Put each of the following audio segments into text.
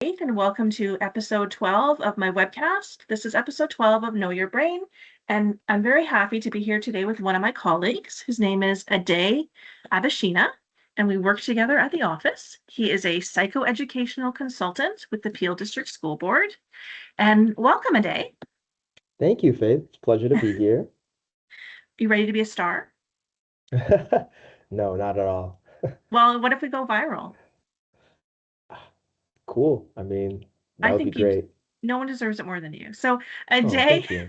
and welcome to episode 12 of my webcast. This is episode 12 of Know Your Brain, and I'm very happy to be here today with one of my colleagues. His name is Aday Abashina, and we work together at the office. He is a psychoeducational consultant with the Peel District School Board. And welcome, Aday. Thank you, Faith. It's a pleasure to be here. You ready to be a star? No, not at all. Well, what if we go viral? Cool. I mean, that I would be think you great. no one deserves it more than you. So a Oh, day thank you.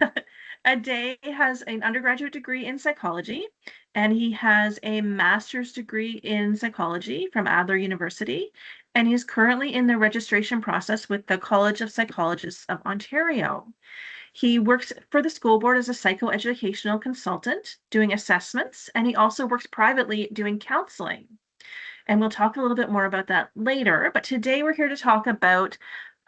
a day has an undergraduate degree in psychology, and he has a master's degree in psychology from Adler University, and he's currently in the registration process with the College of Psychologists of Ontario. He works for the school board as a psychoeducational consultant doing assessments, and he also works privately doing counseling. And we'll talk a little bit more about that later. But today we're here to talk about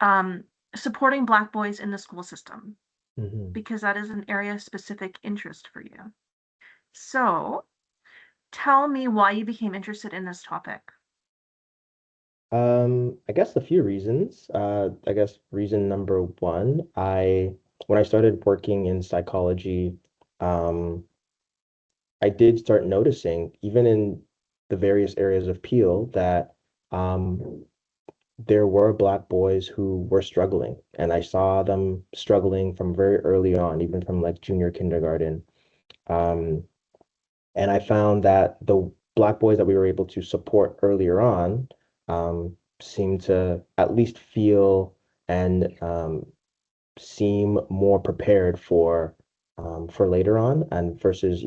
um, supporting Black boys in the school system, hmm because that is an area of specific interest for you. So tell me why you became interested in this topic. I guess a few reasons. I guess reason number one, when I started working in psychology, um, I did start noticing, even in the various areas of Peel, that there were Black boys who were struggling, and I saw them struggling from very early on, even from like junior kindergarten. Um, and I found that the Black boys that we were able to support earlier on seemed to at least feel and seem more prepared for later on, and versus,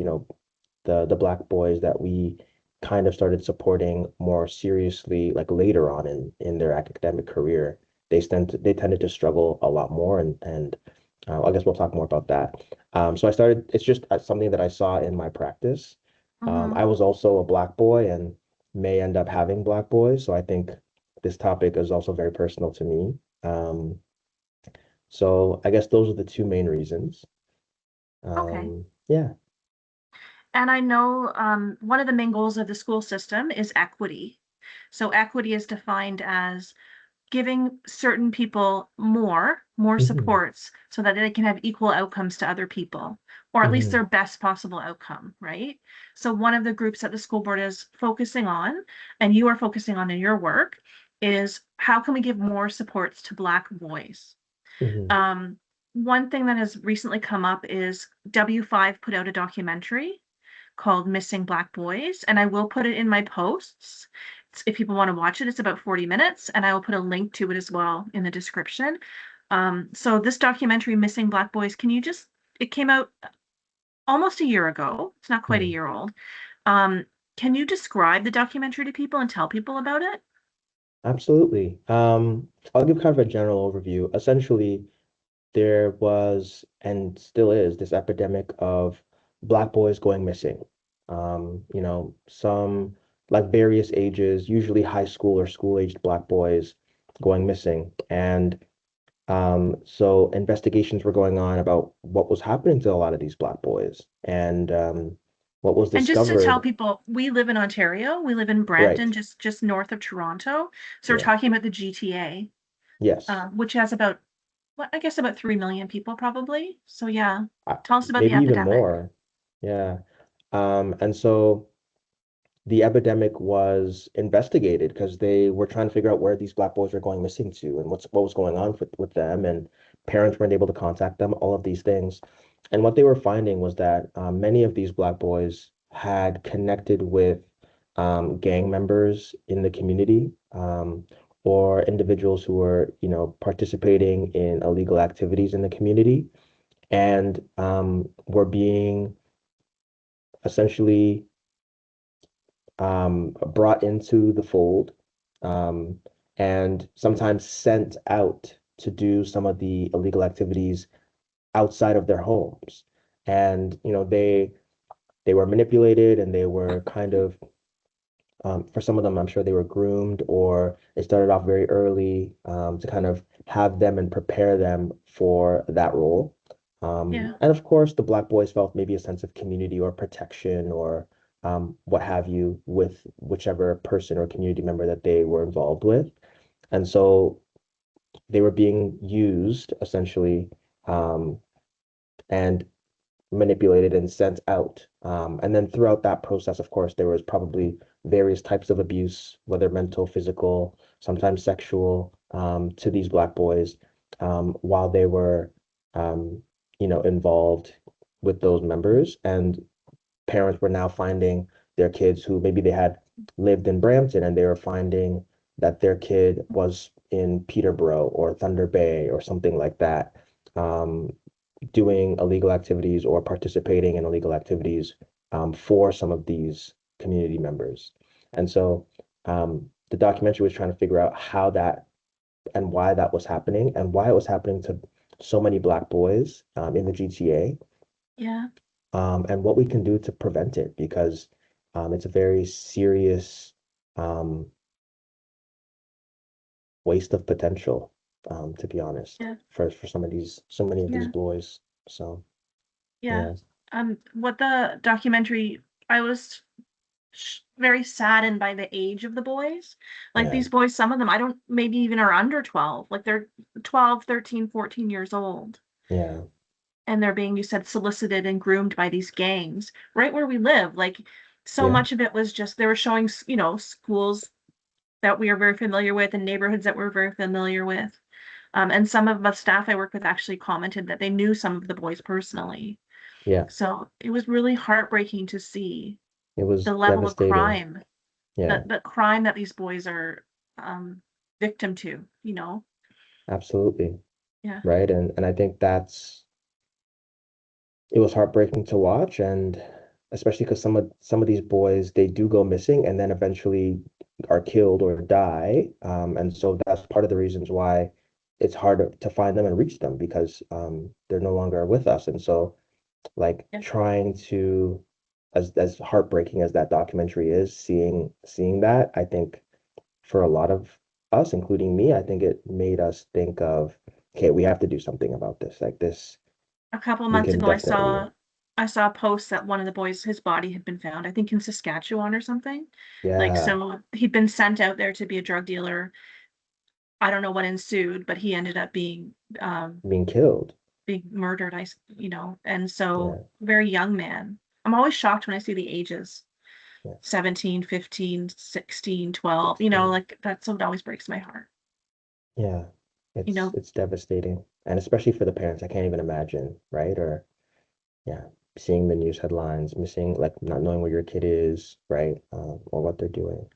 the Black boys that we kind of started supporting more seriously like later on in their academic career. They tended to struggle a lot more, and I guess we'll talk more about that. So it's just something that I saw in my practice. Mm-hmm. I was also a Black boy and may end up having Black boys, so I think this topic is also very personal to me. So I guess those are the two main reasons. Okay. Yeah. And I know one of the main goals of the school system is equity. So equity is defined as giving certain people more hmm supports so that they can have equal outcomes to other people, or at least hmm their best possible outcome, right? So one of the groups that the school board is focusing on, and you are focusing on in your work, is how can we give more supports to Black boys? hmm Um, One thing that has recently come up is W5 put out a documentary called Missing Black Boys, and I will put it in my posts. If people want to watch it, it's about 40 minutes, and I will put a link to it as well in the description. So this documentary, Missing Black Boys, it came out almost a year ago. It's not quite a year old. Um, can you describe the documentary to people and tell people about it? Absolutely. I'll give kind of a general overview. Essentially, there was and still is this epidemic of Black boys going missing. Some like various ages, usually high school or school-aged Black boys going missing. And so investigations were going on about what was happening to a lot of these Black boys. And what was And just to tell discovered, people, we live in Ontario. We live in right? Brampton, just north of Toronto. So we're Yeah. talking about the GTA, Yes. which has about, what, I guess about 3 million people probably. So yeah, Uh, tell us about the Maybe even epidemic. more. Yeah. And so the epidemic was investigated because they were trying to figure out where these Black boys were going missing to and what was going on with them, and parents weren't able to contact them, all of these things. And what they were finding was that many of these Black boys had connected with gang members in the community, or individuals who were, participating in illegal activities in the community, and were being essentially brought into the fold, um, and sometimes sent out to do some of the illegal activities outside of their homes. And they were manipulated, and they were kind of, for some of them, I'm sure they were groomed, or they started off very early, to kind of have them and prepare them for that role. Yeah. And of course, the Black boys felt maybe a sense of community or protection, or what have you, with whichever person or community member that they were involved with. And so they were being used essentially, um, and manipulated and sent out. And then throughout that process, of course, there was probably various types of abuse, whether mental, physical, sometimes sexual, to these Black boys, while they were, um, involved with those members. And parents were now finding their kids who maybe they had lived in Brampton and they were finding that their kid was in Peterborough or Thunder Bay or something like that, um, doing illegal activities or participating in illegal activities, for some of these community members. And so, the documentary was trying to figure out how that and why that was happening and why it was happening to so many Black boys, in the GTA, Yeah. and what we can do to prevent it because, it's a very serious, um, waste of potential, to be honest, Yeah. for so many of these Yeah. boys. So Yeah. yeah, What the documentary, I was very saddened by the age of the boys. Like yeah, these boys, some of them, I don't, maybe even are under 12. Like they're 12, 13, 14 years old. yeah, And they're being, you said, solicited and groomed by these gangs right where we live. Like so yeah, much of it was just, they were showing, schools that we are very familiar with and neighborhoods that we're very familiar with. And some of the staff I work with actually commented that they knew some of the boys personally. yeah. So it was really heartbreaking to see It was the level of devastating. crime, Yeah, the crime that these boys are um, victim to. absolutely. Yeah. Right. And I think it was heartbreaking to watch, and especially because some of these boys they do go missing and then eventually are killed or die. And so that's part of the reasons why it's hard to find them and reach them because, they're no longer with us. And so like Yeah. trying to, as heartbreaking as that documentary is, seeing that, I think for a lot of us, including me, I think it made us think of, okay, we have to do something about this. Like this, A couple we months can ago, definitely, I saw a post that one of the boys, his body had been found, I think in Saskatchewan or something. Like, yeah, so he'd been sent out there to be a drug dealer. I don't know what ensued, but he ended up being killed. being murdered. And so Yeah, very young man. I'm always shocked when I see the ages, yeah, 17, 15, 16, 12. 16. Like that's what always breaks my heart. Yeah, You it's know, it's devastating, and especially for the parents, I can't even imagine, right? Or yeah, seeing the news headlines, missing, like not knowing where your kid is, right? Or what they're doing.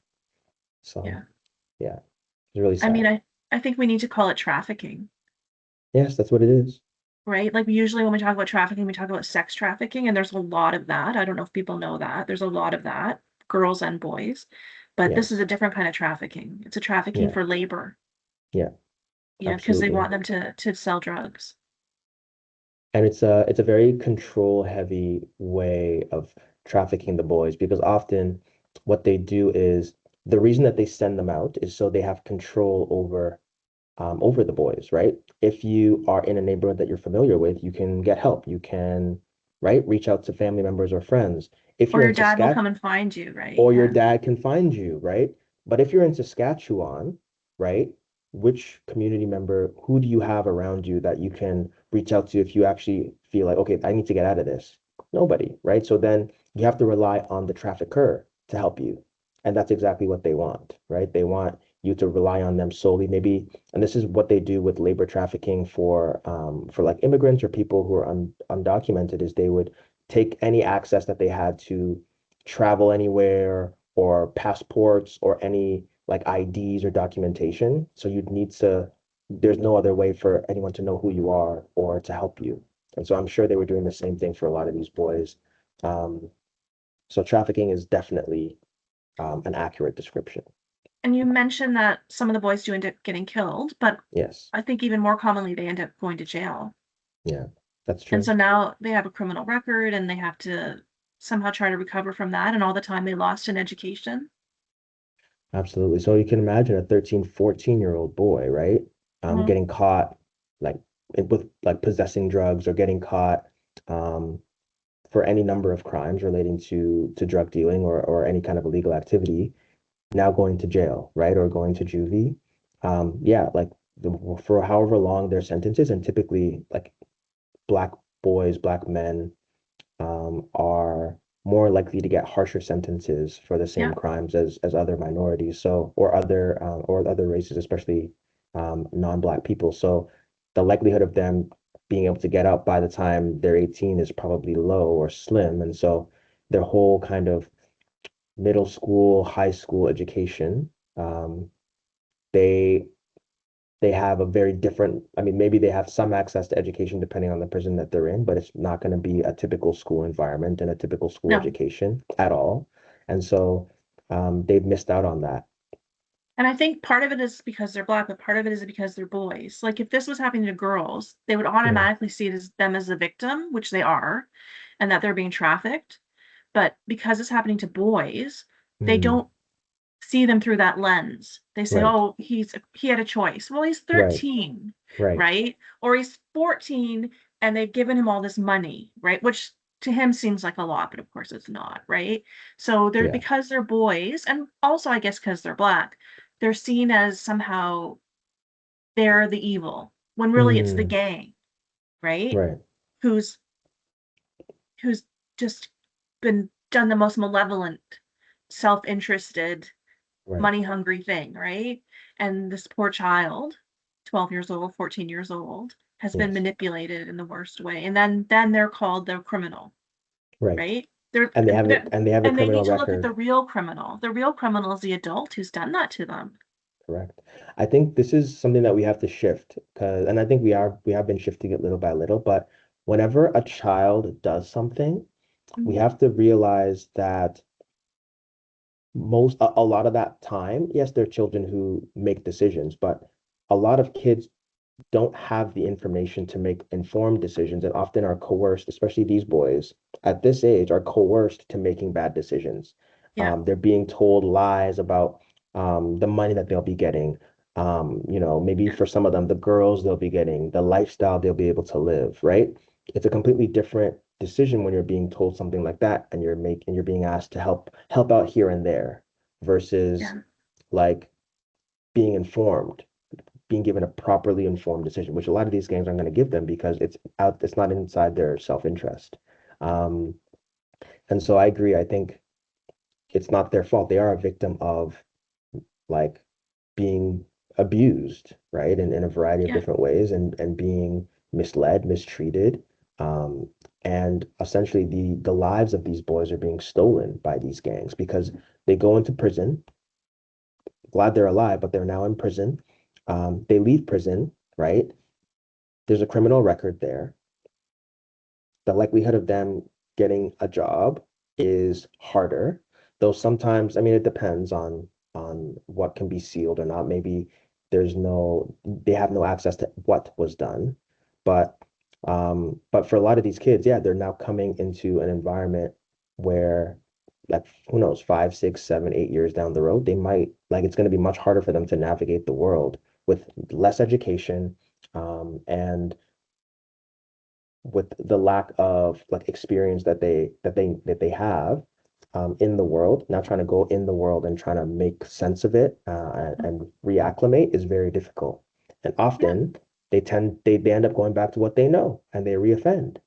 So yeah. yeah, it's really I mean, sad. I think we need to call it trafficking. Yes, that's what it is. Right? Like usually when we talk about trafficking, we talk about sex trafficking, and there's a lot of that. I don't know if people know that. There's a lot of that, girls and boys. But this is a Yes. different kind of trafficking. It's a trafficking Yeah. for labor, Yeah. because they Absolutely. want them to sell drugs. And it's a very control heavy way of trafficking the boys because often what they do is the reason that they send them out is so they have control over the boys, right? If you are in a neighborhood that you're familiar with, you can get help. You can, right, reach out to family members or friends. If Or you're your in dad will Saskatchewan, come and find you, right? or your Yeah. dad can find you, right? But if you're in Saskatchewan, right, which community member, who do you have around you that you can reach out to if you actually feel like, okay, I need to get out of this? Nobody, right? So then you have to rely on the trafficker to help you. And that's exactly what they want, right? They want you to rely on them solely, maybe, and this is what they do with labor trafficking for like immigrants or people who are undocumented, is they would take any access that they had to travel anywhere or passports or any like IDs or documentation. So you'd need to, there's no other way for anyone to know who you are or to help you. And so I'm sure they were doing the same thing for a lot of these boys. Um, so trafficking is definitely, an accurate description. And you mentioned that some of the boys do end up getting killed, but Yes. I think even more commonly they end up going to jail. Yeah, that's And so true. now they have a criminal record and they have to somehow try to recover from that and all the time they lost in education. Absolutely. So you can imagine a 13, 14-year-old boy, right? Mhm. Getting caught like with like possessing drugs or getting caught, um, for any number of crimes relating to drug dealing or any kind of illegal activity, now going to jail, right? Or going to juvie. Yeah, like for however long their sentences, and typically like black boys, black men are more likely to get harsher sentences for the same Yeah. crimes as other minorities, so or other races, especially non-black people. So the likelihood of them being able to get out by the time they're 18 is probably low or slim, and so their whole kind of middle school, high school education, um, they they have a very different, I mean, maybe they have some access to education depending on the prison that they're in, but it's not going to be a typical school environment and a typical school No. education at all. And so they've missed out on that. And I think part of it is because they're black, but part of it is because they're boys. Like if this was happening to girls, they would Mm, automatically see it as them as the victim, which they are, and that they're being trafficked. But because it's happening to boys, they mm, don't see them through that lens. They say, right, "Oh, he had a choice." Well, he's right, 13, right. right? Or he's 14 and they've given him all this money, right? Which to him seems like a lot, but of course it's not, right? So they're Yeah. because they're boys and also I guess because they're black, they're seen as somehow they're the evil when really it's the Mm, gang, right? right, Who's who's just been done the most malevolent, self-interested right. money hungry thing, right? And this poor child, 12 years old, 14 years old, has been Yes, manipulated in the worst way. And then they're called the criminal, right. right? They're, they're And they have a and they criminal need to look at the record. real criminal. The real criminal is the adult who's done that to them. Correct. I think this is something that we have to shift because, and I think we have been shifting it little by little, but whenever a child does something, we Mhm. have to realize that a lot of that time, yes, there are children who make decisions, but a lot of kids don't have the information to make informed decisions and often are coerced, especially these boys at this age, are coerced to making bad decisions. Yeah, They're being told lies about the money that they'll be getting. Maybe yeah, for some of them, the girls they'll be getting, the lifestyle they'll be able to live, right? It's a completely different decision when you're being told something like that and you're being asked to help out here and there versus yeah, like being informed, being given a properly informed decision, which a lot of these games aren't going to give them because it's not inside their self-interest. Um, and so I agree. I think it's not their fault. They are a victim of like being abused, right? In a variety of yeah, different ways and being misled, mistreated. Um, and essentially the lives of these boys are being stolen by these gangs because they go into prison, glad they're alive, but they're now in prison. They leave prison, right? There's a criminal record there. The likelihood of them getting a job is harder, though sometimes, I mean, it depends on what can be sealed or not. Maybe they have no access to what was done. But but for a lot of these kids, yeah, they're now coming into an environment where like who knows, 5, 6, 7, 8 years down the road, they might like it's going to be much harder for them to navigate the world with less education, and with the lack of like experience that they have in the world, now trying to go in the world and trying to make sense of it and reacclimate is very difficult. And yeah. often they end up going back to what they know and they reoffend,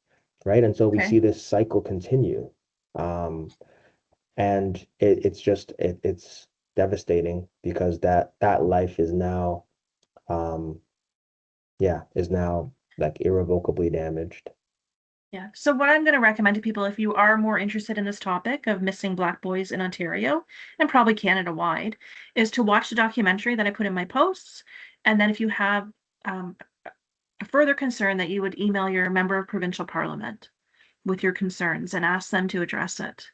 right? And so we Okay. see this cycle continue. Um, and it's devastating because that life is now um is now like irrevocably damaged. Yeah. So what I'm going to recommend to people, if you are more interested in this topic of missing Black boys in Ontario and probably Canada wide, is to watch the documentary that I put in my posts. And then if you have um, a further concern, that you would email your member of provincial parliament with your concerns and ask them to address it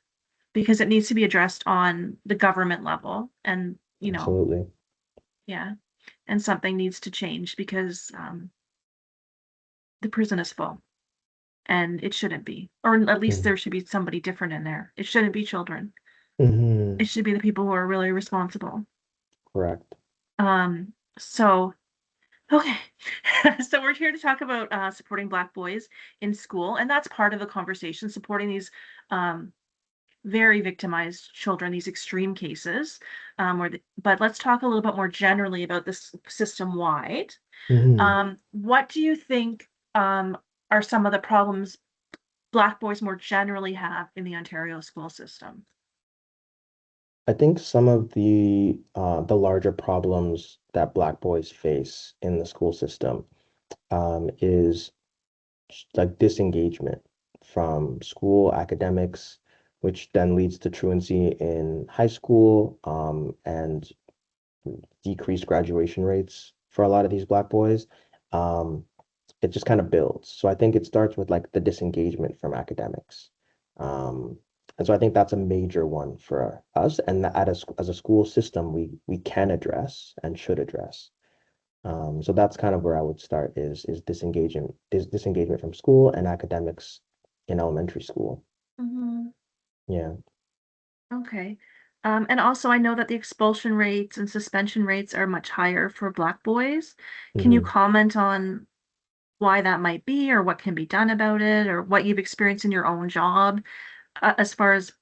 because it needs to be addressed on the government level. And, Absolutely. yeah, and something needs to change because the prison is full. And it shouldn't be. Or at least Mhm. there should be somebody different in there. It shouldn't be children. It Mhm. should be the people who are really responsible. Correct. So okay. So we're here to talk about supporting Black boys in school, and that's part of the conversation, supporting these um very victimized children, these extreme cases. But let's talk a little bit more generally about this system wide. Hmm. What do you think are some of the problems Black boys more generally have in the Ontario school system? I think some of the larger problems that Black boys face in the school system is like disengagement from school academics, which then leads to truancy in high school, and decreased graduation rates for a lot of these Black boys. Um, it just kind of builds. So I think it starts with like the disengagement from academics. Um, and so I think that's a major one for us, and that as a school system, we can address and should address. So that's kind of where I would start is disengagement from school and academics in elementary school. Hmm. Yeah. Okay. And also, I know that the expulsion rates and suspension rates are much higher for Black boys. Can you Hmm. comment on why that might be, or what can be done about it, or what you've experienced in your own job as far as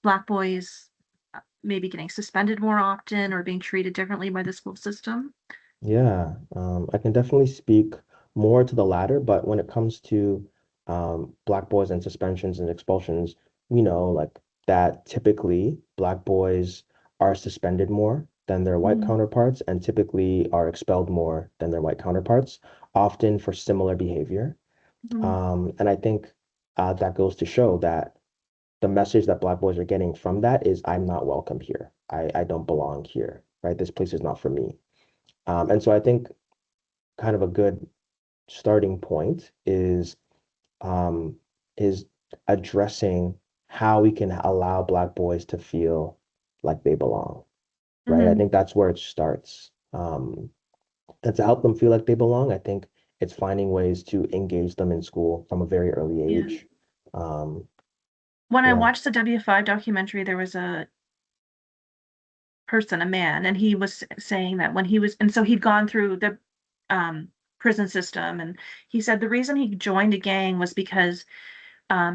Black boys maybe getting suspended more often or being treated differently by the school system? Yeah, I can definitely speak more to the latter, but when it comes to Black boys and suspensions and expulsions, we know like that typically Black boys are suspended more than their white Hmm. counterparts and typically are expelled more than their white counterparts, often for similar behavior. Hmm. And I think that goes to show that the message that Black boys are getting from that is I'm not welcome here. I don't belong here, right? This place is not for me. And so I think kind of a good starting point um, is addressing how we can allow Black boys to feel like they belong, right? I Hmm. think that's where it starts. And to help them feel like they belong, I think it's finding ways to engage them in school from a very early Yeah. age. Um, When I yeah. watched the W5 documentary, there was a person, a man, and he was saying that when he was, and so he'd gone through the um, prison system, and he said the reason he joined a gang was because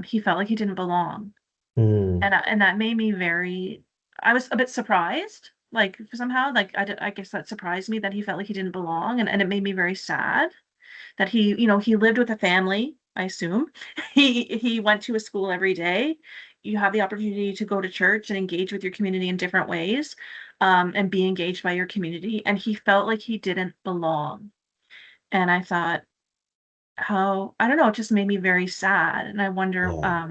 he felt like he didn't belong, Mm, and that made me very. I was a bit surprised, like somehow, like I guess that surprised me that he felt like he didn't belong, and it made me very sad that he lived with a family, I assume. He went to a school every day. You have the opportunity to go to church and engage with your community in different ways, and be engaged by your community. And he felt like he didn't belong. And I thought, how, I don't know, it just made me very sad. And I wonder, yeah.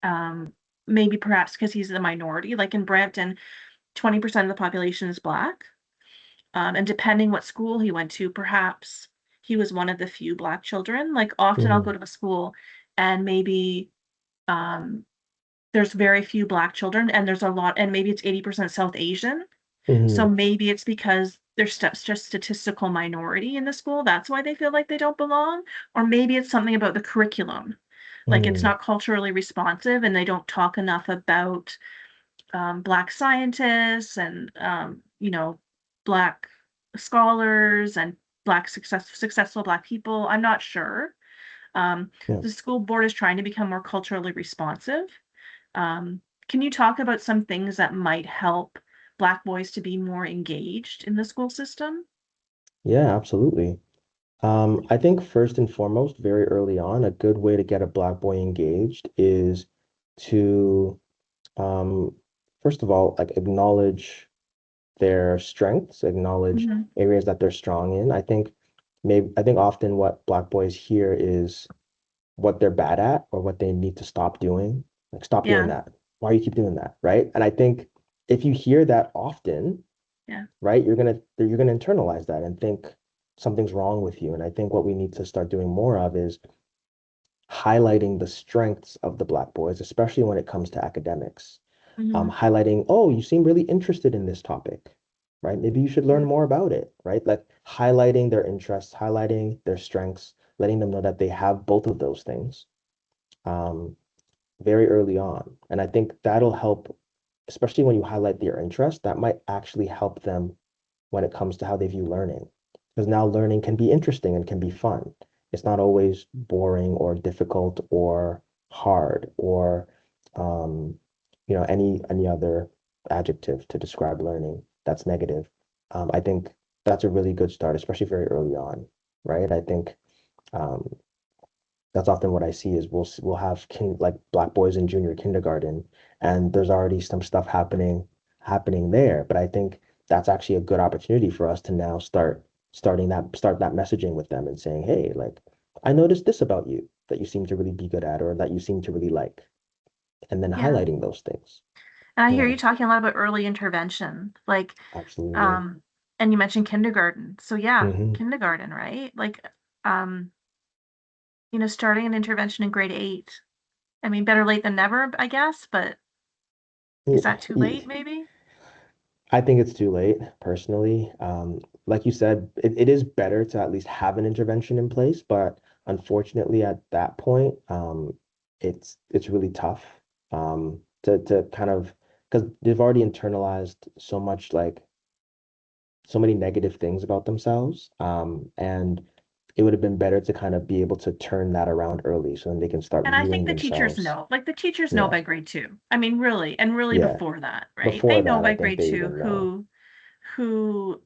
um, maybe perhaps because he's the minority, like in Brampton, 20% of the population is Black. And depending what school he went to, perhaps he was one of the few Black children. Like often I'll go Hmm. to a school and maybe um, there's very few Black children and there's a lot, and maybe it's 80% South Asian. So Hmm. maybe it's because there's just statistical minority in the school. That's why they feel like they don't belong. Or maybe it's something about the curriculum. Like it's Hmm. not culturally responsive and they don't talk enough about Black scientists and Black scholars and successful Black people. I'm not sure. Um, Yeah. the school board is trying to become more culturally responsive. Can you talk about some things that might help Black boys to be more engaged in the school system? Yeah, absolutely. I think first and foremost, very early on, a good way to get a Black boy engaged is to, um, first of all, like acknowledge their strengths, acknowledge Hmm. areas that they're strong in. I think often what Black boys hear is what they're bad at or what they need to stop doing. Like, stop doing Yeah. that. Why do you keep doing that? Right. And I think if you hear that often, Yeah. right, you're gonna internalize that and think something's wrong with you. And I think what we need to start doing more of is highlighting the strengths of the Black boys, especially when it comes to academics. Hmm. Highlighting, oh, you seem really interested in this topic, right? Maybe you should learn Yeah. more about it, right? Like highlighting their interests, highlighting their strengths, letting them know that they have both of those things um, very early on. And I think that'll help, especially when you highlight their interest, that might actually help them when it comes to how they view learning. Because now learning can be interesting and can be fun. It's not always boring or difficult or hard or um, any other adjective to describe learning that's negative. I think that's a really good start, especially very early on, right? I think um, that's often what I see is we'll have like black boys in junior kindergarten, and there's already some stuff happening there. But I think that's actually a good opportunity for us to now start that messaging with them and saying, hey, like I noticed this about you that you seem to really be good at or that you seem to really like, and then Yeah. highlighting those things. And I hear Yeah, you talking a lot about early intervention, like, absolutely. um, and you mentioned kindergarten. So yeah, Hmm. kindergarten, right? Like, um, starting an intervention in grade 8. I mean, better late than never, I guess, but is that too late, maybe? I think it's too late, personally. Like you said, it is better to at least have an intervention in place, but unfortunately, at that point, it's really tough to kind of because they've already internalized so much, like so many negative things about themselves, and it would have been better to kind of be able to turn that around early so then they can start And I think viewing the teachers themselves. know, like the teachers know Yeah, by grade 2. I mean, really, and really yeah. before that, right? They Before know that, I by think grade they 2 even know. who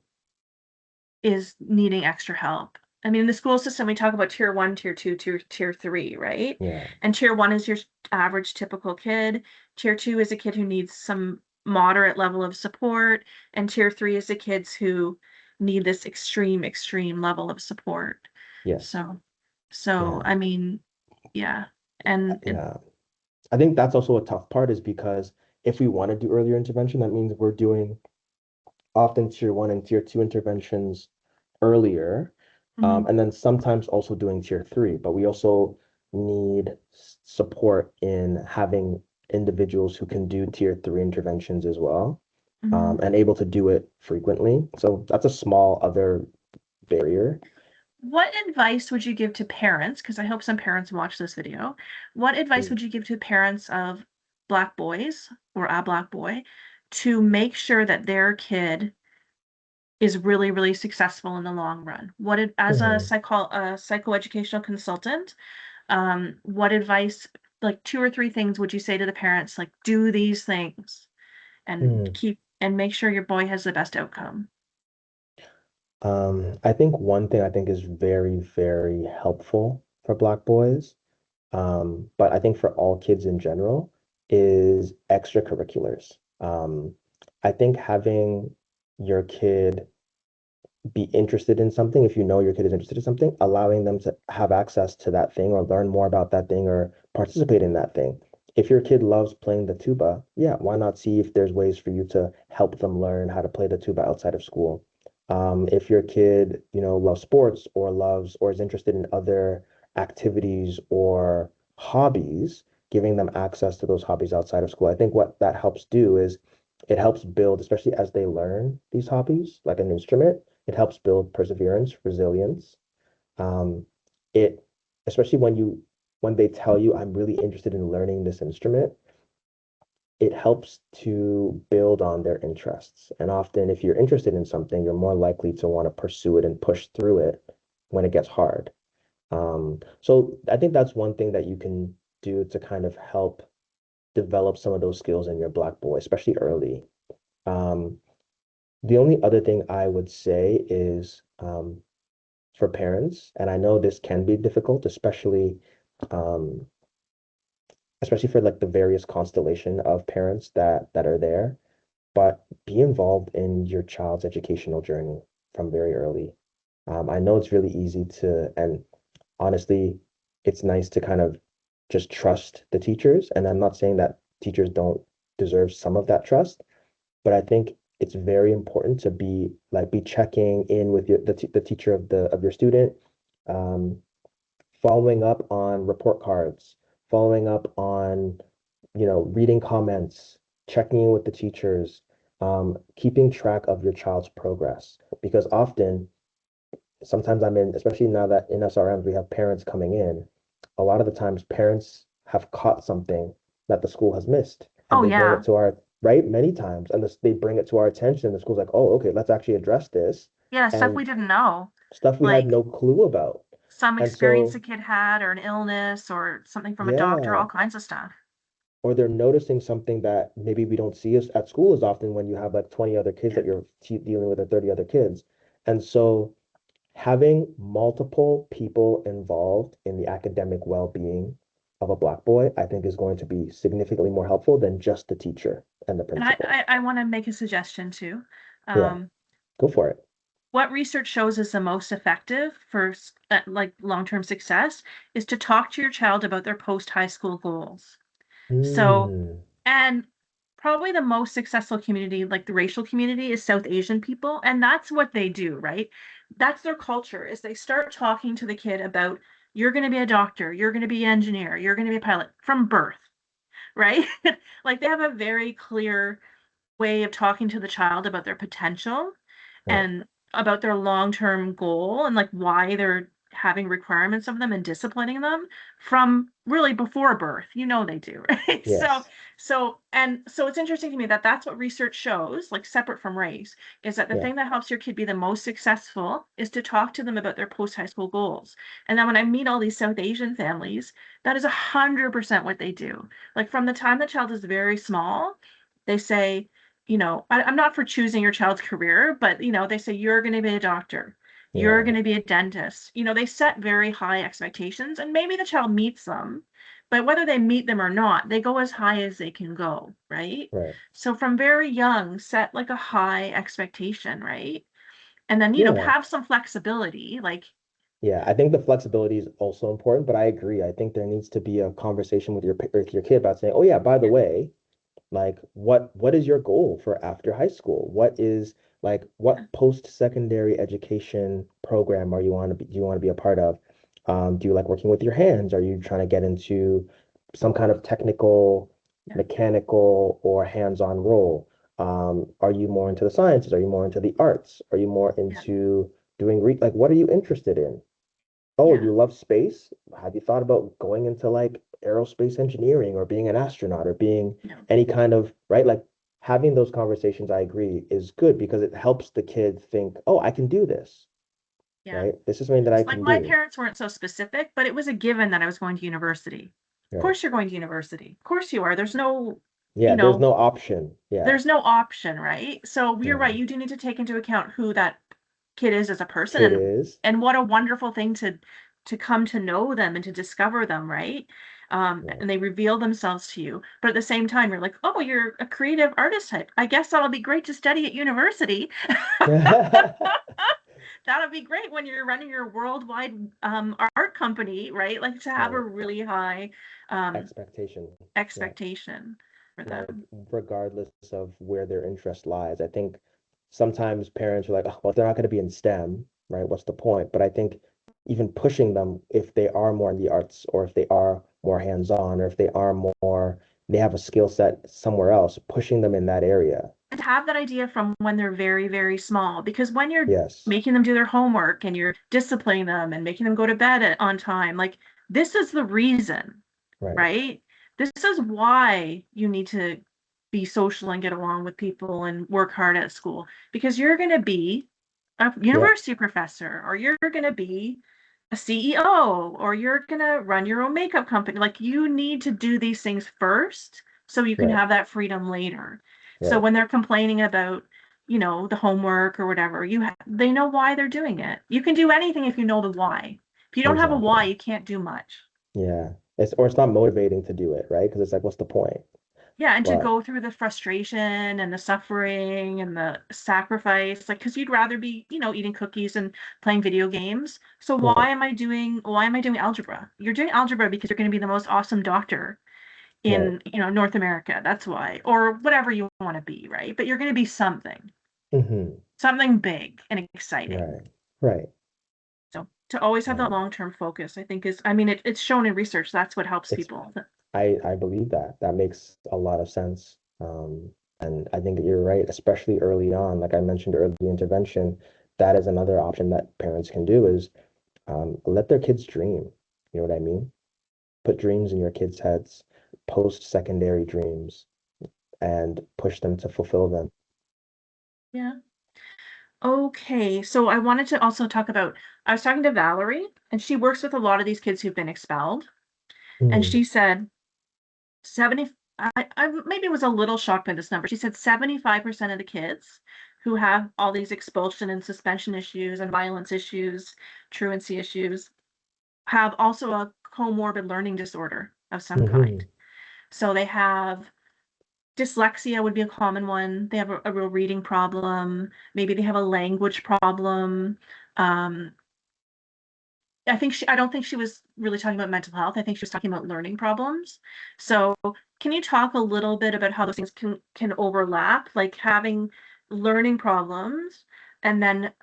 is needing extra help. I mean, in the school system, we talk about tier 1, tier 2, tier 3, right? Yeah, And tier 1 is your average typical kid. Tier 2 is a kid who needs some moderate level of support, and tier 3 is the kids who need this extreme, extreme level of support. yes, So, so yeah, I mean, yeah. And yeah. I think that's also a tough part is because if we want to do earlier intervention, that means we're doing often tier one and tier two interventions earlier, mhm. and then sometimes also doing tier three. But we also need support in having individuals who can do tier three interventions as well, Mhm. and able to do it frequently. So that's a small other barrier. What advice would you give to parents? Because I hope some parents watch this video. What advice Mm. would you give to parents of Black boys or a Black boy to make sure that their kid is really, really successful in the long run? As a Mhm. psychoeducational consultant, what advice, like 2 or 3 things, would you say to the parents? Like, do these things and Mm. make sure your boy has the best outcome. I think one thing I think is very, very helpful for Black boys, but I think for all kids in general, is extracurriculars. I think having your kid be interested in something, if you know your kid is interested in something, allowing them to have access to that thing or learn more about that thing or participate in that thing. If your kid loves playing the tuba, yeah, why not see if there's ways for you to help them learn how to play the tuba outside of school? If your kid, loves sports or loves or is interested in other activities or hobbies, giving them access to those hobbies outside of school. I think what that helps do is it helps build, especially as they learn these hobbies, like an instrument, it helps build perseverance, resilience. Um, it, especially when they tell you, I'm really interested in learning this instrument, it helps to build on their interests. And often, if you're interested in something, you're more likely to want to pursue it and push through it when it gets hard. So I think that's one thing that you can do to kind of help develop some of those skills in your Black boy, especially early. Um, the only other thing I would say is for parents, and I know this can be difficult, um, especially for like the various constellation of parents that are there, but be involved in your child's educational journey from very early. I know it's really easy to, and honestly, it's nice to kind of just trust the teachers. And I'm not saying that teachers don't deserve some of that trust, but I think it's very important to be checking in with the teacher of your student, um, following up on report cards, following up on, reading comments, checking in with the teachers, keeping track of your child's progress. Because often, sometimes especially now that in SRMs we have parents coming in, a lot of the times parents have caught something that the school has missed and Oh they bring it yeah. to our, right, many times, and they bring it to our attention. The school's like, oh, okay, let's actually address this. Yeah, stuff we And didn't know. stuff we had Like no clue about. some And experience so a kid had or an illness or something from a doctor, yeah, all kinds of stuff. or they're noticing something that maybe we don't see us at school as often when you have like 20 other kids Yeah. that you're dealing with or 30 other kids. And so having multiple people involved in the academic well-being of a Black boy, I think is going to be significantly more helpful than just the teacher and the And principal. I want to make a suggestion too. Yeah, Um, go for it. what research shows is the most effective for like long-term success is to talk to your child about their post-high school goals. So, Mm, and probably the most successful community, like the racial community, is South Asian people, and that's what they do, right? That's their culture, is they start talking to the kid about you're going to be a doctor, you're going to be an engineer, you're going to be a pilot from birth, right? Like they have a very clear way of talking to the child about their potential right. and about their long-term goal and like why they're having requirements of them and disciplining them from really before birth. You know they do, right? So Yes. so it's interesting to me that that's what research shows, like separate from race, is that the Yeah. thing that helps your kid be the most successful is to talk to them about their post-high school goals. And then when I meet all these South Asian families, that is 100% what they do. Like from the time the child is very small, they say, I'm not for choosing your child's career, but they say you're going to be a doctor, you're Yeah. going to be a dentist. They set very high expectations, and maybe the child meets them, but whether they meet them or not, they go as high as they can go, right? Right. So from very young, set like a high expectation, right? And then, Yeah. have some flexibility, like, Yeah, I think the flexibility is also important, but I agree. I think there needs to be a conversation with with your kid about saying, "Oh yeah, by the yeah, way, like what is your goal for after high school? What is like yeah, what post-secondary education program are you want to be do you want to be a part of? Do you like working with your hands? Are you trying to get into some kind of technical, yeah, mechanical, or hands-on role? Are you more into the sciences? Are you more into the arts? Are you more yeah, into doing re like what are you interested in? Oh, yeah, you love space? Have you thought about going into like aerospace engineering or being an astronaut or being no, any kind of, right? Like having those conversations, I agree, is good because it helps the kid think, oh, I can do this, yeah. right? This is something that I Like can my do, parents weren't so specific, but it was a given that I was going to university. Of right? course you're going to university. Of course you are. There's no, you Yeah, there's know, no option. Yeah, there's no option, right? So you're right. yeah. You do need to take into account who that kid is as a person Kid is, and what a wonderful thing to come to know them and to discover them, right? right. And they reveal themselves to you. But at the same time, you're like, oh, you're a creative artist type. I guess that'll be great to study at university. That'll be great when you're running your worldwide art company, right? Like to have a Right. really high um, Expectation. Yeah. expectation for Like them. regardless of where their interest lies. I think sometimes parents are like, oh, well, they're not going to be in STEM, right? What's the point? But I think even pushing them, if they are more in the arts or if they are more hands-on or if they are more, they have a skill set somewhere else, pushing them in that area. And to have that idea from when they're very, very small, because when you're Yes, making them do their homework and you're disciplining them and making them go to bed on time, like this is the reason, right. right? This is why you need to be social and get along with people and work hard at school because you're going to be a Yep, university professor or you're going to be a CEO or you're going to run your own makeup company. Like you need to do these things first so you can right, have that freedom later. So right. when they're complaining about, the homework or whatever, they know why they're doing it. You can do anything if you know the why. If you don't have a why, Exactly. you can't do much. Yeah. It's not motivating to do it, right? Because it's like, what's the point? Yeah, and to But go through the frustration and the suffering and the sacrifice, like, because you'd rather be, eating cookies and playing video games. So right, why am I doing algebra? You're doing algebra because you're going to be the most awesome doctor right. in, North America. That's why, or whatever you want to be, right? But you're going to be Hmm. something big and exciting. Right, right. So to always have that Um, long-term focus, I think I mean, it's shown in research. That's what helps it's people. I believe that. That makes a lot of sense. And I think you're right, especially early on. Like I mentioned, early intervention, that is another option that parents can do is let their kids dream. You know what I mean? Put dreams in your kids' heads, post-secondary dreams, and push them to fulfill them. Yeah. Okay, so I wanted to also talk about, I was talking to Valerie, and she works with a lot of these kids who've been expelled, and Hmm. she said 70 I maybe was a little shocked by this number. She said 75% of the kids who have all these expulsion and suspension issues and violence issues, truancy issues, have also a comorbid learning disorder of some kind. Hmm. So they have dyslexia would be a common one. They have a real reading problem. Maybe they have a language problem. Um, I don't think she was really talking about mental health. I think she was talking about learning problems. So can you talk a little bit about how those things can overlap, like having learning problems and then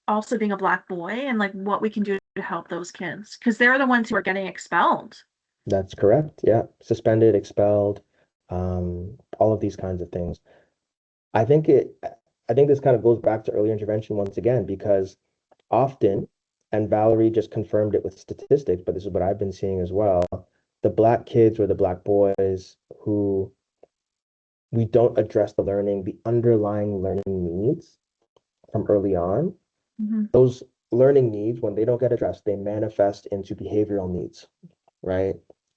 also being a Black boy and like what we can do to help those kids? Because they're the ones who are getting expelled. That's correct. Yeah. Suspended, expelled, all of these kinds of things. I think it, I think this kind of goes back to early intervention once again, because often, and Valerie just confirmed it with statistics, but this is what I've been seeing as well, the Black kids or the Black boys who we don't address the underlying learning needs from early on, Hmm. those learning needs, when they don't get addressed, they manifest into behavioral needs, right?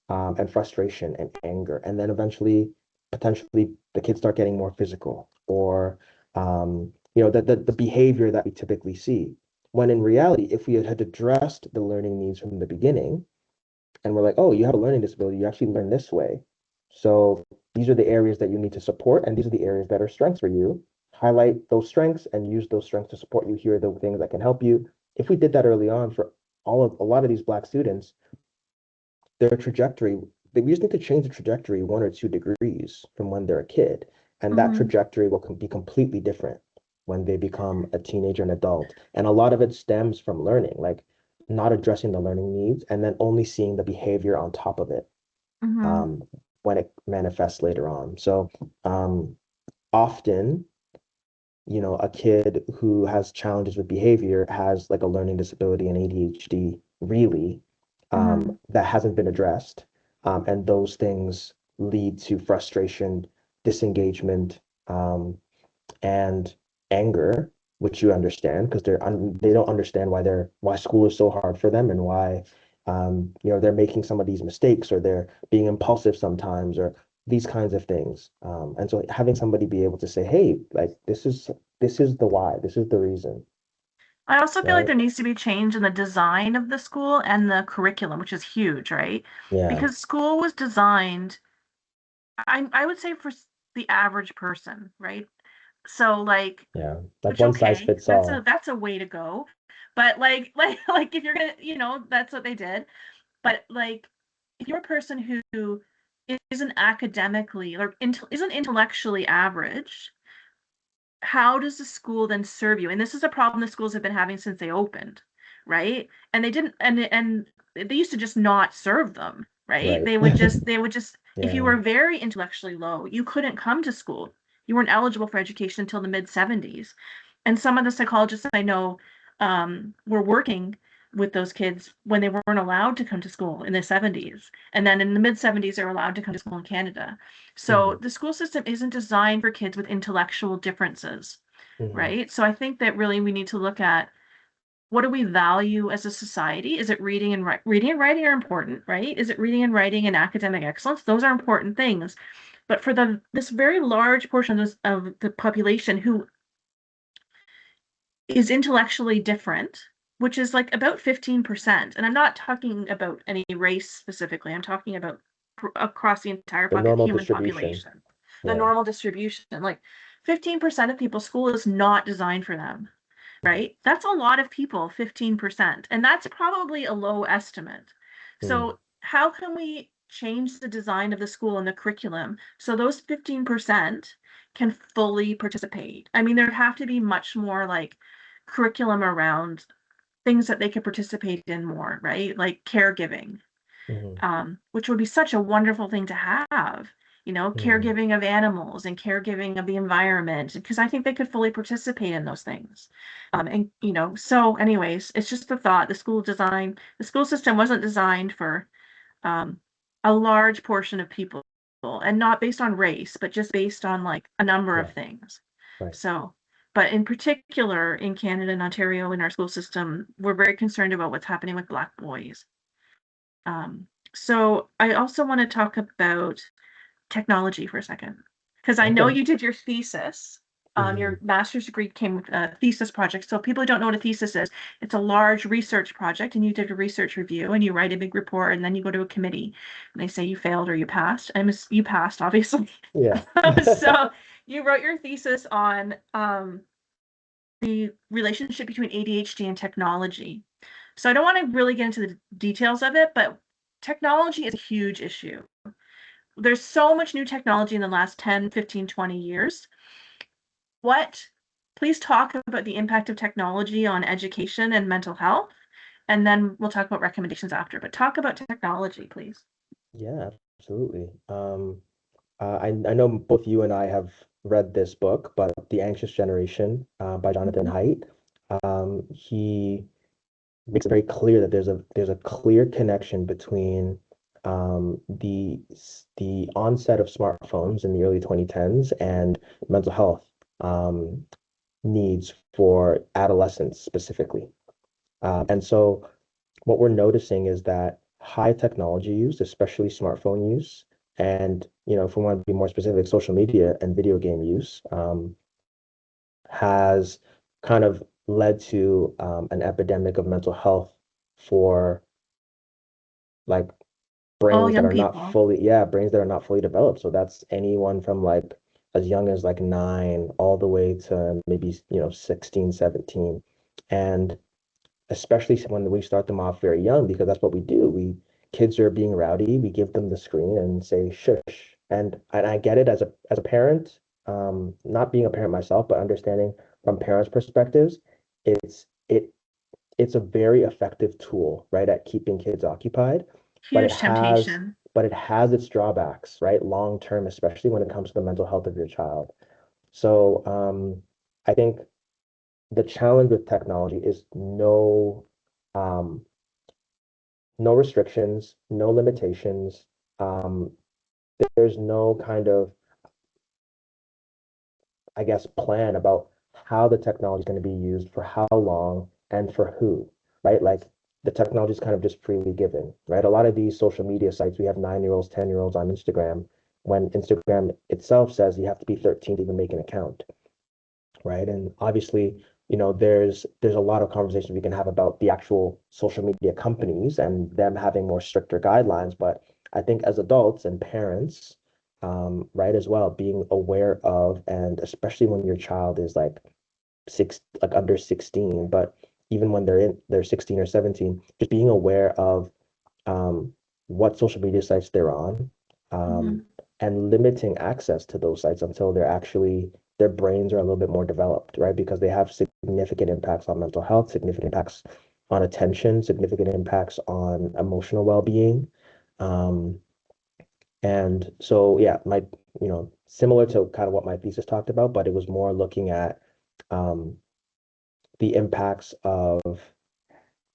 And frustration and anger. And then eventually, potentially, the kids start getting more physical or, the behavior that we typically see. When in reality, if we had addressed the learning needs from the beginning, and we're like, oh, you have a learning disability, you actually learn this way. So these are the areas that you need to support, and these are the areas that are strengths for you. Highlight those strengths and use those strengths to support you. Here are the things that can help you. If we did that early on for a lot of these Black students, their trajectory, we just need to change the trajectory 1 or 2 degrees from when they're a kid. And that Hmm. trajectory will be completely different when they become a teenager and adult. And a lot of it stems from learning, like not addressing the learning needs and then only seeing the behavior on top of it, Hmm. um, when it manifests later on. So often, a kid who has challenges with behavior has like a learning disability and ADHD, really, Hmm. that hasn't been addressed. And those things lead to frustration, disengagement, and anger, which you understand because they don't understand why school is so hard for them and why they're making some of these mistakes or they're being impulsive sometimes or these kinds of things. And so having somebody be able to say, hey, like this is the why, this is the reason, I also feel like right? there needs to be change in the design of the school and the curriculum, which is huge, right? Yeah, Because school was designed, I would say for the average person, right? So like, yeah. Like which one size okay, fits all. that's a way to go. But like if you're gonna, that's what they did. But like if you're a person who isn't academically or isn't intellectually average, how does the school then serve you? And this is a problem the schools have been having since they opened, right? And they didn't, and they used to just not serve them, right? Right. They would just, if you Yeah. were very intellectually low, you couldn't come to school. You weren't eligible for education until the mid 70s. And some of the psychologists I know were working with those kids when they weren't allowed to come to school in the 70s. And then in the mid 70s, they were allowed to come to school in Canada. So Hmm. the school system isn't designed for kids with intellectual differences, Hmm. right? So I think that really we need to look at what do we value as a society? Is it reading and writing are important, right? Is it reading and writing and academic excellence? Those are important things. But for this very large portion of the population who is intellectually different, which is like about 15%. And I'm not talking about any race specifically. I'm talking about across the entire The normal human distribution. population, the Yeah. normal distribution. Like 15% of people, school is not designed for them, right? That's a lot of people, 15%. And that's probably a low estimate. Mm-hmm. So, how can we change the design of the school and the curriculum so those 15% can fully participate? I mean, there'd have to be much more like curriculum around things that they could participate in more, right? Like caregiving, Hmm. which would be such a wonderful thing to have, Hmm. caregiving of animals and caregiving of the environment, because I think they could fully participate in those things. So anyways, it's just the thought the school system wasn't designed for um, a large portion of people and not based on race, but just based on like a number of Yeah. things. Right. So, but in particular in Canada and Ontario in our school system, we're very concerned about what's happening with Black boys. Um, so I also want to talk about technology for a second? Because I know Okay. you did your thesis. Your Mhm. master's degree came with a thesis project. So people who don't know what a thesis is, it's a large research project, and you did a research review, and you write a big report, and then you go to a committee, and they say you failed or you passed. You passed, obviously. Yeah. So you wrote your thesis on the relationship between ADHD and technology. So I don't want to really get into the details of it, but technology is a huge issue. There's so much new technology in the last 10, 15, 20 years. What, please talk about the impact of technology on education and mental health, and then we'll talk about recommendations after. But talk about technology, please. Yeah, absolutely. I know both you and I have read this book, but The Anxious Generation by Jonathan Mhm. Haidt. He makes it very clear that there's a clear connection between the onset of smartphones in the early 2010s and mental health um, needs for adolescents specifically. And so what we're noticing is that high technology use, especially smartphone use, and if we want to be more specific, social media and video game use, has kind of led to an epidemic of mental health for like All brains that young are not people. fully, yeah, brains that are not fully developed. So that's anyone from like as young as like 9 all the way to maybe 16, 17. And especially when we start them off very young, because that's what we do. Kids are being rowdy, we give them the screen and say shush. And I get it as a parent, not being a parent myself, but understanding from parents' perspectives, it's it it's a very effective tool, right, at keeping kids occupied, but it Huge has temptation. but it has its drawbacks, right, long term, especially when it comes to the mental health of your child. So I think the challenge with technology is um, no restrictions, no limitations. Um, there's no kind of, I guess, plan about how the technology is going to be used for how long and for who, right? Like the technology is kind of just freely given, right? A lot of these social media sites, we have 9-year-olds, 10-year-olds on Instagram, when Instagram itself says you have to be 13 to even make an account, right? And obviously, there's a lot of conversations we can have about the actual social media companies and them having more stricter guidelines. But I think as adults and parents, right, as well, being aware of, and especially when your child is like under 16, but even when they're 16 or 17, just being aware of um, what social media sites they're on, um, Mhm. and limiting access to those sites until their brains are a little bit more developed, right? Because they have significant impacts on mental health, significant impacts on attention, significant impacts on emotional well-being. Um, and so, yeah, similar to kind of what my thesis talked about, but it was more looking at um, the impacts of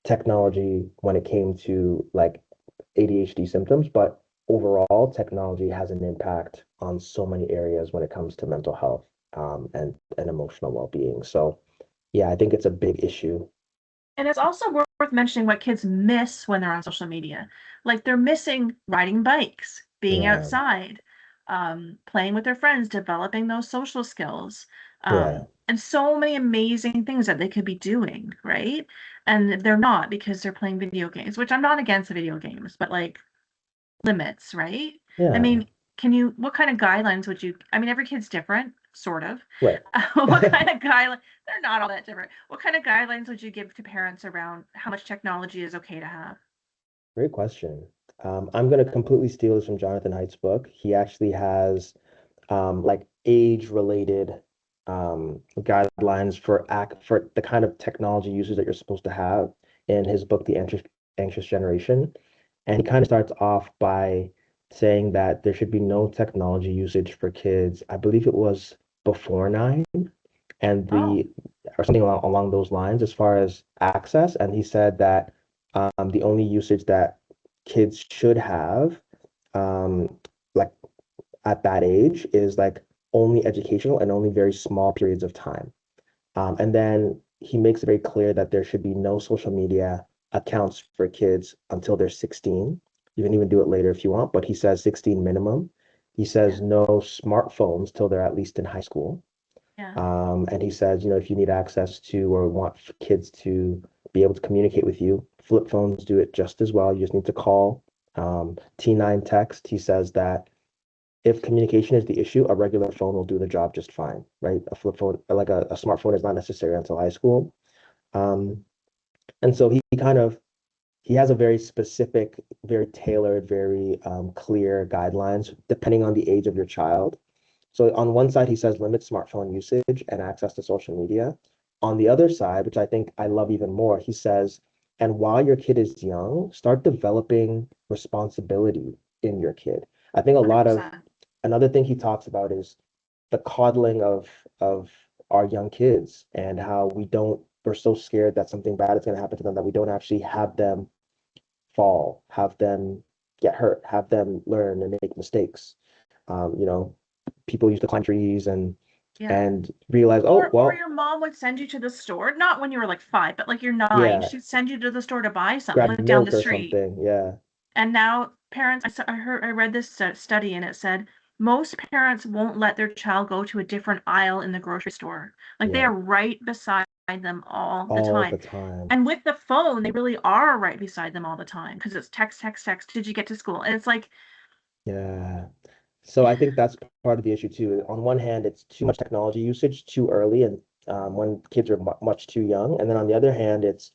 technology when it came to like ADHD symptoms, but overall, technology has an impact on so many areas when it comes to mental health, and emotional well-being. So, yeah, I think it's a big issue. And it's also worth mentioning what kids miss when they're on social media. Like they're missing riding bikes, being Yeah, outside, playing with their friends, developing those social skills, yeah, and so many amazing things that they could be doing, right? And they're not because they're playing video games, which I'm not against the video games, but like limits, right? I yeah, mean, what kind of guidelines would you, I mean, every kid's different, sort of. right. What kind of guidelines, they're not all that different. What kind of guidelines would you give to parents around how much technology is okay to have? Great question. I'm going to completely steal this from Jonathan Haidt's book. He actually has like age-related guidelines for the kind of technology uses that you're supposed to have in his book, The Anxious Generation. And he kind of starts off by saying that there should be no technology usage for kids. I believe it was before 9 and Oh, the or something along those lines as far as access. And he said that the only usage that kids should have um, like at that age is like only educational and only very small periods of time. And then he makes it very clear that there should be no social media accounts for kids until they're 16. You can even do it later if you want, but he says 16 minimum. He says Yeah. no smartphones till they're at least in high school. Yeah. And he says, if you need access to or want kids to be able to communicate with you, flip phones do it just as well. You just need to call. T9 text, he says that if communication is the issue, a regular phone will do the job just fine, right? A flip phone, like a smartphone, is not necessary until high school. Um, and so he has a very specific, very tailored, very clear guidelines depending on the age of your child. So on one side, he says limit smartphone usage and access to social media. On the other side, which I think I love even more, he says, and while your kid is young, start developing responsibility in your kid. I think a lot of 100%. another thing he talks about is the coddling of our young kids and how we're so scared that something bad is going to happen to them that we don't actually have them fall, have them get hurt, have them learn and make mistakes. You know, people used to climb trees Yeah. and realize, oh, Or well, your mom would send you to the store, not when you were like 5, but like you're 9. yeah, She'd send you to the store to buy something grab like down the milk or street. something. Yeah, And now parents, I read this study and it said most parents won't let their child go to a different aisle in the grocery store. Like they yeah, are right beside them all the all the time. time. And with the phone, they really are right beside them all the time because it's text, text, text. Did you get to school? And it's like, Yeah. So I think that's part of the issue too. On one hand, it's too much technology usage too early and when kids are much too young. And then on the other hand, it's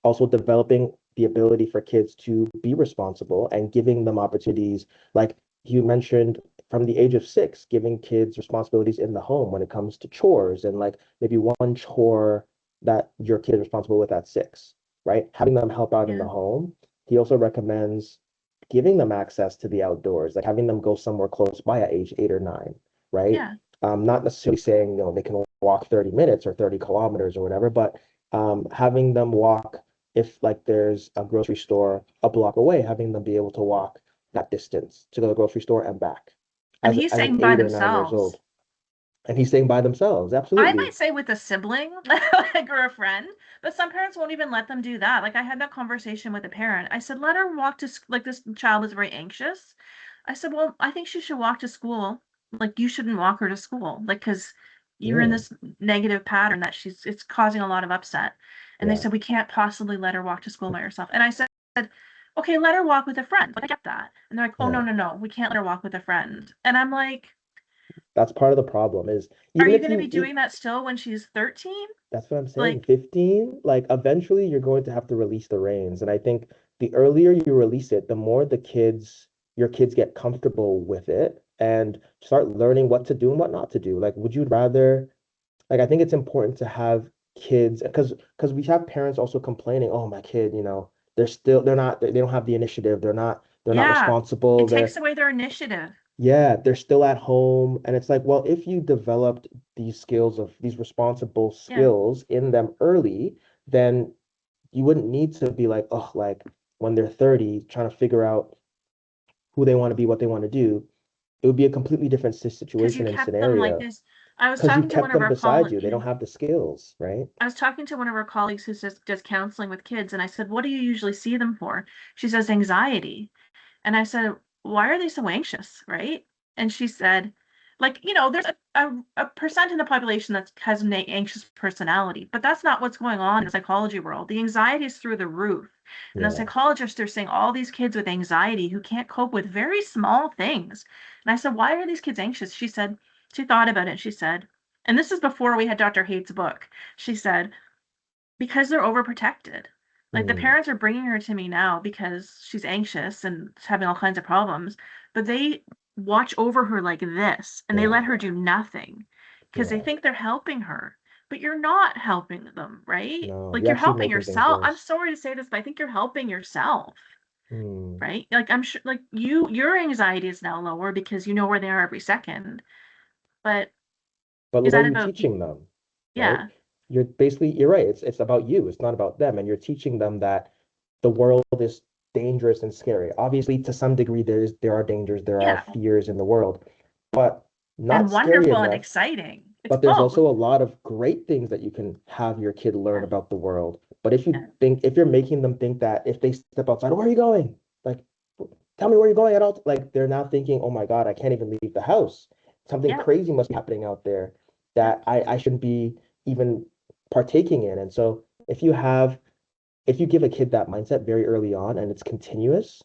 also developing the ability for kids to be responsible and giving them opportunities, like you mentioned, from the age of 6, giving kids responsibilities in the home when it comes to chores and like maybe one chore that your kid is responsible with at 6, right? Having them help out in yeah, the home. He also recommends giving them access to the outdoors, like having them go somewhere close by at age 8 or 9, right? yeah. Not necessarily saying, they can walk 30 minutes or 30 kilometers or whatever, but having them walk, if like there's a grocery store a block away, having them be able to walk that distance to the grocery store and back And as, he's as an saying by 8 or 9 years themselves. old. And he's staying by themselves. I Absolutely. might say with a sibling, like or a friend, but some parents won't even let them do that. Like I had that conversation with a parent. I said, let her walk to like this child was very anxious. I said, well, I think she should walk to school. Like you shouldn't walk her to school, like because you're in Yeah. this negative pattern that it's causing a lot of upset. And they Yeah. said we can't possibly let her walk to school by herself. And I said, okay, let her walk with a friend. Like I get that. And they're like, oh no, Yeah. no, no, we can't let her walk with a friend. And I'm like, That's part of the problem is are even you if going to be you doing that still when she's 13? That's what I'm saying. Like, 15, like eventually you're going to have to release the reins. And I think the earlier you release it, the more your kids get comfortable with it and start learning what to do and what not to do. Like, would you rather, like, I think it's important to have kids because we have parents also complaining, oh, my kid, they don't have the initiative. They're not yeah, responsible. it takes away their initiative Yeah, they're still at home. And it's like, well, if you developed these responsible yeah, skills in them early, then you wouldn't need to be like, oh, like when they're 30, trying to figure out who they want to be, what they want to do. It would be a completely different because you situation and kept them like scenario this. I was because you talking to one kept of them our beside colleagues. you. They don't have the skills, right? I was talking to one of our colleagues who does counseling with kids, and I said, "What do you usually see them for?" She says, "Anxiety." And I said, why are they so anxious? Right. And she said, like, there's a percent in the population that has an anxious personality, but that's not what's going on in the psychology world. The anxiety is through the roof. And the Yeah, psychologists are saying all these kids with anxiety who can't cope with very small things. And I said, why are these kids anxious? She said, she thought about it. She said, and this is before we had Dr. Haid's book. She said, because they're overprotected. Like the mm, parents are bringing her to me now because she's anxious and having all kinds of problems, but they watch over her like this and they yeah, let her do nothing because they yeah. think they're helping her. But you're not helping them, right? No, Like you're you're actually helping making things yourself. I'm worse. sorry to say this, but I think you're helping yourself, Mm. right? Like I'm sure like your anxiety is now lower because you know where they are every second. But But is what are that you about teaching them, right? yeah. You're right. It's about you. It's not about them. And you're teaching them that the world is dangerous and scary. Obviously, to some degree, there are dangers, there are Yeah. fears in the world, but not And scary wonderful and enough. exciting. It's But there's both. also a lot of great things that you can have your kid learn Yeah. about the world. But Yeah. if you're making them think that if they step outside, where are you going? Like, tell me where you're going at all. Like they're now thinking, oh my God, I can't even leave the house. Something Yeah, crazy must be happening out there yeah. that I shouldn't be even partaking in. And so if you give a kid that mindset very early on and it's continuous,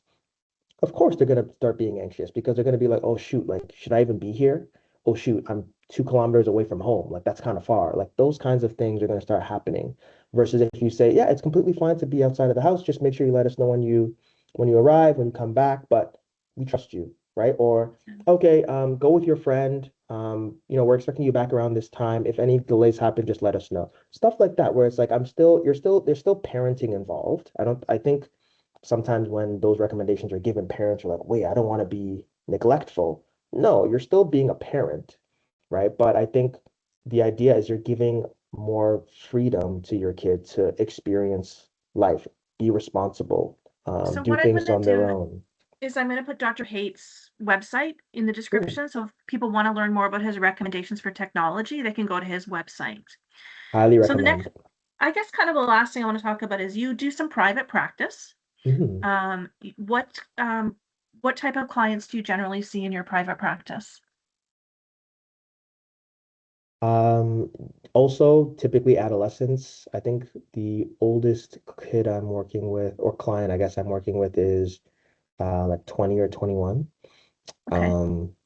of course they're going to start being anxious because they're going to be like, oh shoot, like should I even be here? Oh shoot, I'm 2 kilometers away from home. Like that's kind of far. Like those kinds of things are going to start happening. Versus if you say, yeah, it's completely fine to be outside of the house. Just make sure you let us know when you arrive, when you come back, but we trust you, right? Or okay, go with your friend. We're expecting you back around this time. If any delays happen, just let us know. Stuff like that, where it's like there's still parenting involved. I think sometimes when those recommendations are given, parents are like, wait, I don't want to be neglectful. No, you're still being a parent, right? But I think the idea is you're giving more freedom to your kid to experience life, be responsible, So do what I'm things gonna on their do own. is I'm gonna put Dr. Haight's website in the Cool. description. So if people want to learn more about his recommendations for technology, they can go to his website. Highly So the next, recommend. I guess kind of the last thing I want to talk about is you do some private practice. Mhm. Um, what type of clients do you generally see in your private practice? Um, Also typically adolescents. I think the oldest kid I'm working with, or client, I guess I'm working with is like 20 or 21. Okay. Um,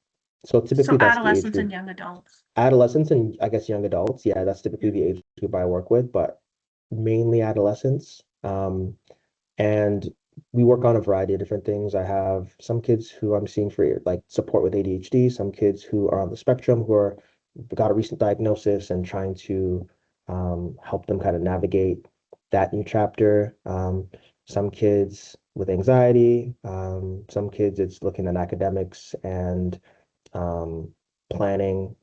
so So typically that's the age adolescents and group. young adults. Adolescents and I guess young adults, yeah, that's typically the age group I work with, but mainly adolescents. And we work on a variety of different things. I have some kids who I'm seeing for like support with ADHD, some kids who are on the spectrum who are got a recent diagnosis and trying to help them kind of navigate that new chapter. Some kids with anxiety, some kids it's looking at academics and um, planning,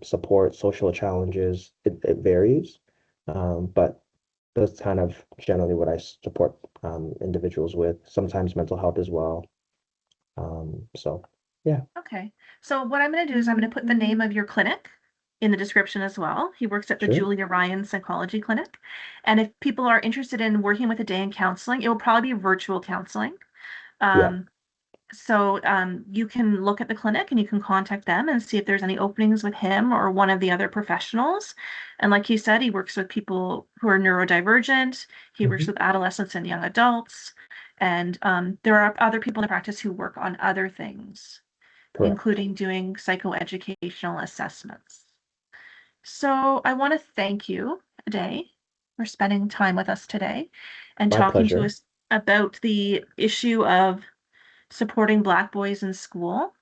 support, social challenges. It varies, but that's kind of generally what I support individuals with. Sometimes mental health as well. So yeah, Okay. So what I'm going to do is I'm going to put the name of your clinic in the description as well. He works at the sure. Julia Ryan Psychology Clinic. And if people are interested in working with a day in counseling, it will probably be virtual counseling. Yeah. Um, you can look at the clinic and you can contact them and see if there's any openings with him or one of the other professionals. And like he said, he works with people who are neurodivergent. He works Hmm. with adolescents and young adults. And there are other people in the practice who work on other things, Correct. including doing psychoeducational assessments. So I want to thank you today for spending time with us today and My talking to pleasure. us about the issue of supporting Black boys in school.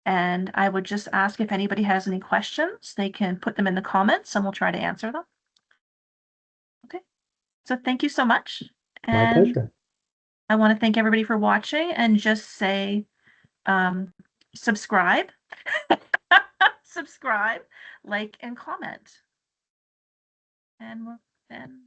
And I would just ask if anybody has any questions, they can put them in the comments and we'll try to answer them. Okay. So thank you so much. My And pleasure. I want to thank everybody for watching and just say um, subscribe, subscribe, like, and comment. And then